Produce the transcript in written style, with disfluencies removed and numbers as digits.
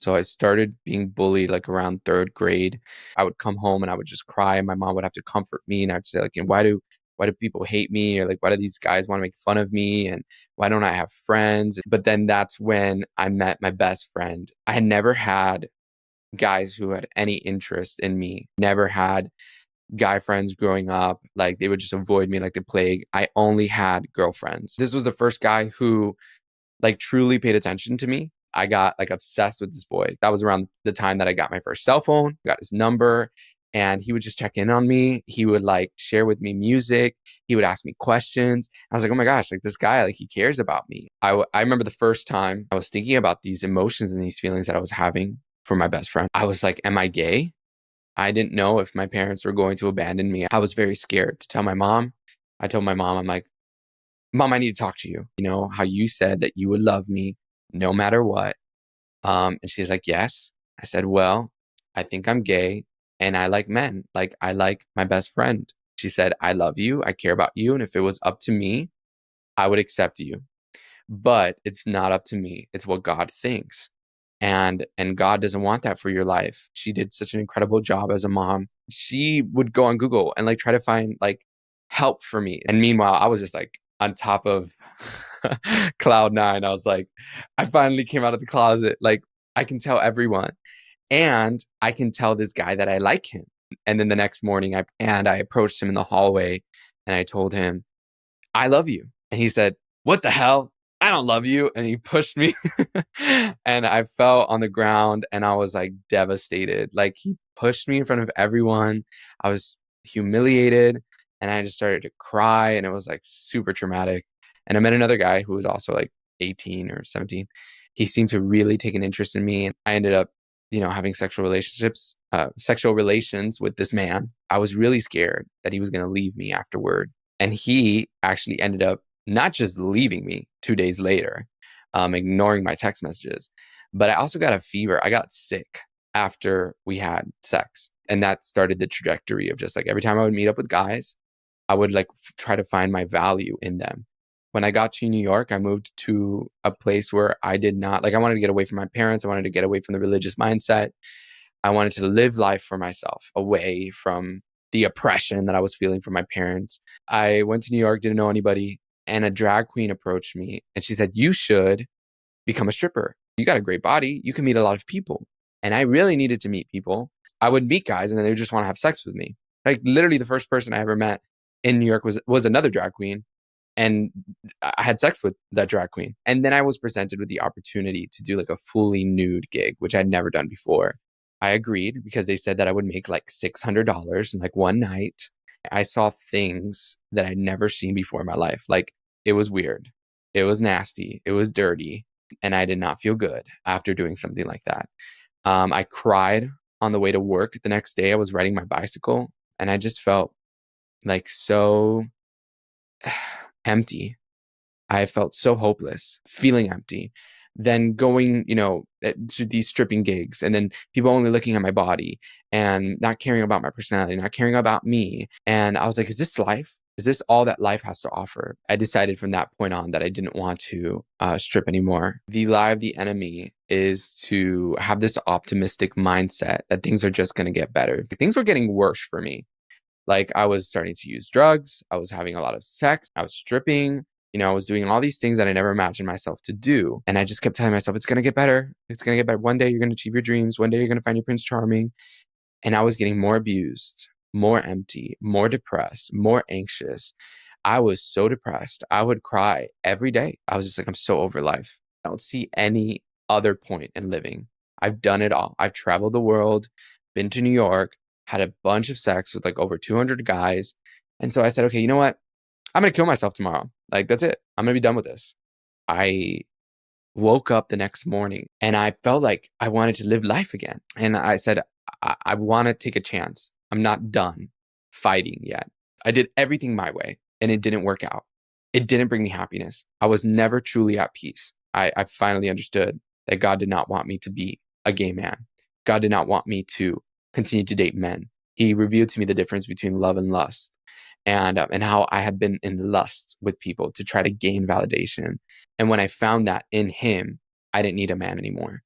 So I started being bullied like around third grade. I would come home and I would just cry, and my mom would have to comfort me, and I'd say like, why do people hate me? Or like, why do these guys want to make fun of me? And why don't I have friends? But then that's when I met my best friend. I had never had guys who had any interest in me, never had guy friends growing up. Like they would just avoid me like the plague. I only had girlfriends. This was the first guy who like truly paid attention to me. I got like obsessed with this boy. That was around the time that I got my first cell phone, got his number, and he would just check in on me. He would like share with me music. He would ask me questions. I was like, oh my gosh, like this guy, like he cares about me. I remember the first time I was thinking about these emotions and these feelings that I was having for my best friend. I was like, am I gay? I didn't know if my parents were going to abandon me. I was very scared to tell my mom. I told my mom, I'm like, Mom, I need to talk to you. You know, how you said that you would love me no matter what. And she's like, yes. I said, well, I think I'm gay and I like men. Like, I like my best friend. She said, I love you. I care about you. And if it was up to me, I would accept you. But it's not up to me. It's what God thinks. And God doesn't want that for your life. She did such an incredible job as a mom. She would go on Google and like try to find like help for me. And meanwhile, I was just like on top of cloud nine. I was like, I finally came out of the closet. Like I can tell everyone. And I can tell this guy that I like him. And then the next morning I approached him in the hallway and I told him, I love you. And he said, what the hell? I don't love you. And he pushed me and I fell on the ground and I was like devastated. Like he pushed me in front of everyone. I was humiliated and I just started to cry and it was like super traumatic. And I met another guy who was also like 18 or 17. He seemed to really take an interest in me and I ended up, having sexual relations with this man. I was really scared that he was going to leave me afterward. And he actually ended up not just leaving me 2 days later, ignoring my text messages, but I also got a fever. I got sick after we had sex. And that started the trajectory of just like every time I would meet up with guys, I would like try to find my value in them. When I got to New York, I moved to a place where I did not like, I wanted to get away from my parents. I wanted to get away from the religious mindset. I wanted to live life for myself, away from the oppression that I was feeling from my parents. I went to New York, didn't know anybody, and a drag queen approached me and she said, you should become a stripper. You got a great body. You can meet a lot of people. And I really needed to meet people. I would meet guys and then they would just want to have sex with me. Like literally the first person I ever met in New York was another drag queen. And I had sex with that drag queen. And then I was presented with the opportunity to do like a fully nude gig, which I'd never done before. I agreed because they said that I would make like $600 in like one night. I saw things that I'd never seen before in my life. Like it was weird. It was nasty. It was dirty. And I did not feel good after doing something like that. I cried on the way to work the next day. I was riding my bicycle and I just felt like so empty. I felt so hopeless, feeling empty. Then going, to these stripping gigs and then people only looking at my body and not caring about my personality, not caring about me. And I was like, is this life? Is this all that life has to offer? I decided from that point on that I didn't want to strip anymore. The lie of the enemy is to have this optimistic mindset that things are just going to get better. Things were getting worse for me. Like I was starting to use drugs. I was having a lot of sex. I was stripping. I was doing all these things that I never imagined myself to do. And I just kept telling myself, it's going to get better. It's going to get better. One day you're going to achieve your dreams. One day you're going to find your Prince Charming. And I was getting more abused, more empty, more depressed, more anxious. I was so depressed. I would cry every day. I was just like, I'm so over life. I don't see any other point in living. I've done it all. I've traveled the world, been to New York, had a bunch of sex with like over 200 guys. And so I said, okay, you know what? I'm going to kill myself tomorrow. Like, that's it. I'm going to be done with this. I woke up the next morning and I felt like I wanted to live life again. And I said, I want to take a chance. I'm not done fighting yet. I did everything my way and it didn't work out. It didn't bring me happiness. I was never truly at peace. I finally understood that God did not want me to be a gay man. God did not want me to continue to date men. He revealed to me the difference between love and lust. And how I had been in lust with people to try to gain validation. And when I found that in him, I didn't need a man anymore.